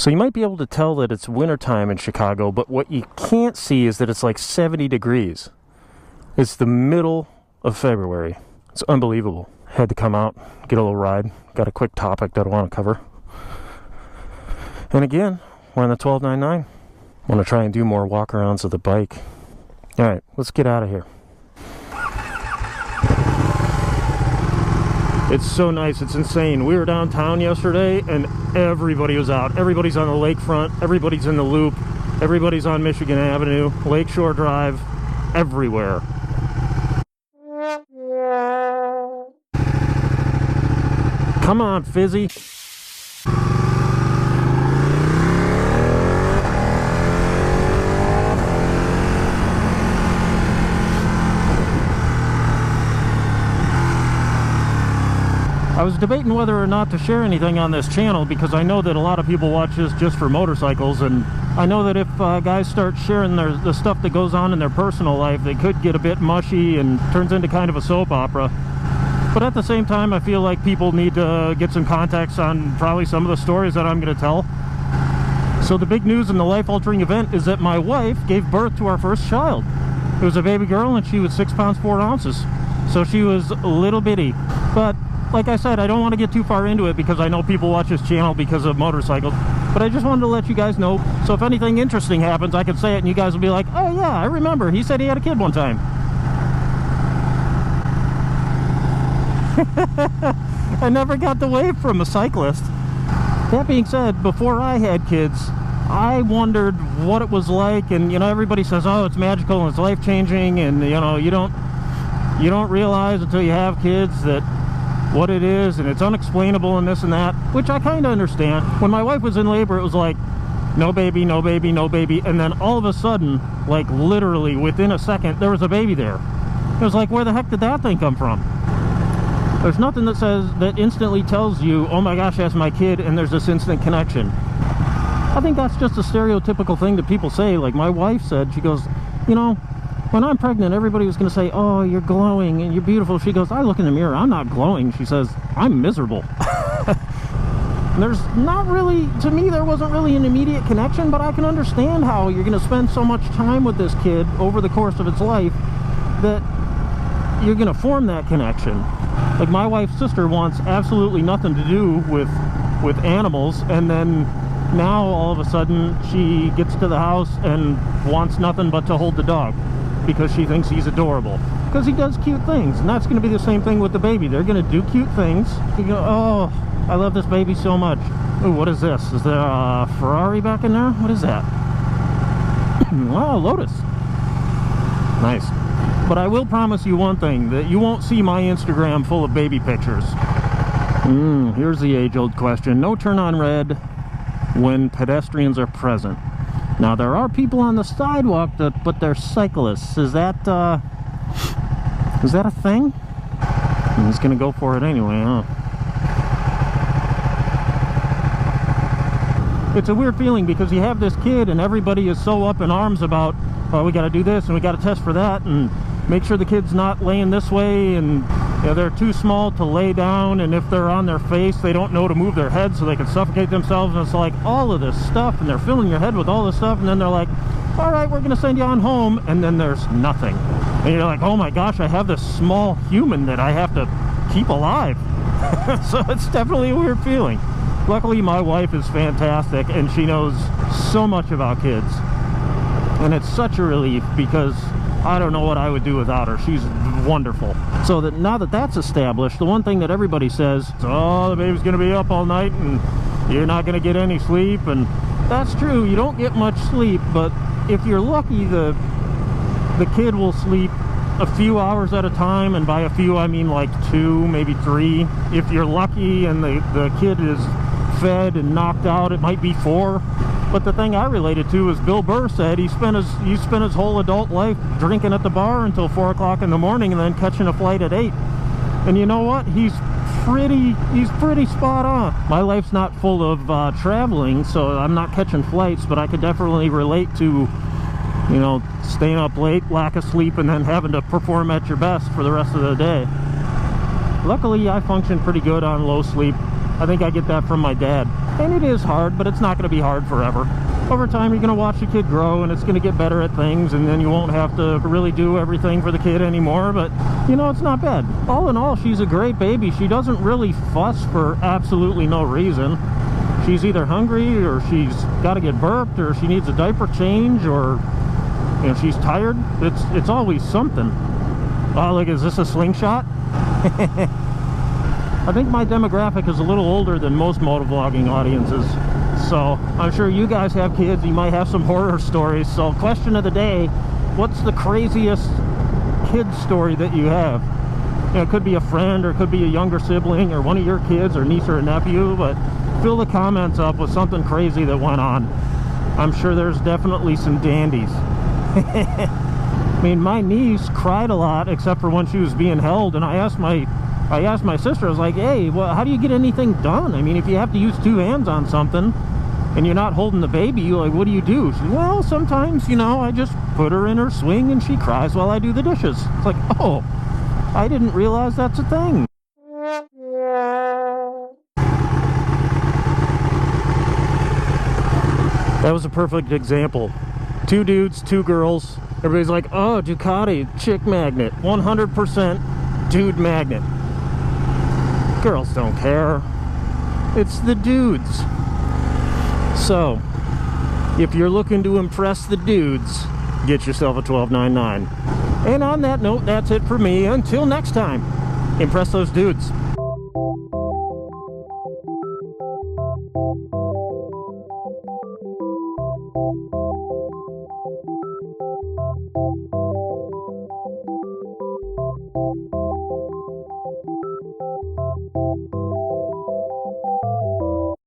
So you might be able to tell that it's wintertime in Chicago, but what you can't see is that it's like 70 degrees. It's the middle of February. It's unbelievable. Had to come out, get a little ride. Got a quick topic that I want to cover. And again, we're on the 1299. I want to try and do more walk-arounds of the bike. All right, let's get out of here. It's so nice, it's insane. We were downtown yesterday and everybody was out. Everybody's on the lakefront, everybody's in the loop, everybody's on Michigan Avenue, Lakeshore Drive, everywhere. Come on, Fizzy. I was debating whether or not to share anything on this channel because I know that a lot of people watch this just for motorcycles, and I know that if guys start sharing the stuff that goes on in their personal life, they could get a bit mushy and turns into kind of a soap opera. But at the same time, I feel like people need to get some context on probably some of the stories that I'm going to tell. So the big news in the life-altering event is that my wife gave birth to our first child. It was a baby girl and she was 6 pounds 4 ounces. So she was a little bitty. But like I said, I don't want to get too far into it because I know people watch this channel because of motorcycles. But I just wanted to let you guys know, so if anything interesting happens, I can say it and you guys will be like, oh yeah, I remember, he said he had a kid one time. I never got the wave from a cyclist. That being said, before I had kids, I wondered what it was like, and you know, everybody says, oh, it's magical and it's life-changing, and you know, you don't realize until you have kids that what it is, and it's unexplainable and this and that, which I kind of understand. When my wife was in labor, it was like, no baby, no baby, no baby, and then all of a sudden, like literally within a second, there was a baby there. It was like, where the heck did that thing come from? There's nothing that instantly tells you, oh my gosh, that's my kid, and there's this instant connection. I think that's just a stereotypical thing that people say. Like my wife said, she goes, you know, when I'm pregnant, everybody was going to say, oh, you're glowing and you're beautiful. She goes, I look in the mirror, I'm not glowing. She says, I'm miserable. There's not really, to me, there wasn't really an immediate connection, but I can understand how you're going to spend so much time with this kid over the course of its life that you're going to form that connection. Like my wife's sister wants absolutely nothing to do with animals, and then now all of a sudden she gets to the house and wants nothing but to hold the dog because she thinks he's adorable because he does cute things. And that's going to be the same thing with the baby. They're going to do cute things. You go, oh, I love this baby so much. Ooh, what is this? Is there a Ferrari back in there? What is that? Oh, Lotus. Nice. But I will promise you one thing, that you won't see my Instagram full of baby pictures. Here's the age-old question. No turn on red when pedestrians are present. Now, there are people on the sidewalk, but they're cyclists. Is that a thing? I'm just going to go for it anyway, huh? It's a weird feeling because you have this kid and everybody is so up in arms about, oh, we got to do this and we got to test for that and make sure the kid's not laying this way, and you know, they're too small to lay down, and if they're on their face they don't know to move their head so they can suffocate themselves, and it's like all of this stuff, and they're filling your head with all this stuff, and then they're like, all right, we're gonna send you on home, and then there's nothing, and you're like, oh my gosh, I have this small human that I have to keep alive. So it's definitely a weird feeling. Luckily my wife is fantastic and she knows so much about kids, and it's such a relief because I don't know what I would do without her. She's wonderful. So that now that that's established, the one thing that everybody says is, oh, the baby's going to be up all night and you're not going to get any sleep. And that's true. You don't get much sleep, but if you're lucky, the kid will sleep a few hours at a time. And by a few, I mean like 2, maybe 3. If you're lucky and the kid is fed and knocked out, it might be 4. But the thing I related to is Bill Burr said he spent his whole adult life drinking at the bar until 4 o'clock in the morning and then catching a flight at 8. And you know what? He's pretty spot on. My life's not full of traveling, so I'm not catching flights, but I could definitely relate to, you know, staying up late, lack of sleep, and then having to perform at your best for the rest of the day. Luckily, I function pretty good on low sleep. I think I get that from my dad. And it is hard, but it's not going to be hard forever. Over time, you're going to watch the kid grow, and it's going to get better at things, and then you won't have to really do everything for the kid anymore. But, you know, it's not bad. All in all, she's a great baby. She doesn't really fuss for absolutely no reason. She's either hungry, or she's got to get burped, or she needs a diaper change, or, you know, she's tired. It's always something. Oh, look, is this a slingshot? I think my demographic is a little older than most motovlogging audiences. So I'm sure you guys have kids, you might have some horror stories. So question of the day, what's the craziest kid story that you have? You know, it could be a friend, or it could be a younger sibling, or one of your kids, or niece or nephew, but fill the comments up with something crazy that went on. I'm sure there's definitely some dandies. I mean, my niece cried a lot, except for when she was being held, and I asked my sister, I was like, hey, well, how do you get anything done? I mean, if you have to use two hands on something, and you're not holding the baby, you're like, what do you do? She said, well, sometimes, you know, I just put her in her swing and she cries while I do the dishes. It's like, oh, I didn't realize that's a thing. That was a perfect example. Two dudes, two girls. Everybody's like, oh, Ducati, chick magnet. 100% dude magnet. Girls don't care. It's the dudes. So, if you're looking to impress the dudes, get yourself a 1299. And on that note, that's it for me. Until next time, impress those dudes.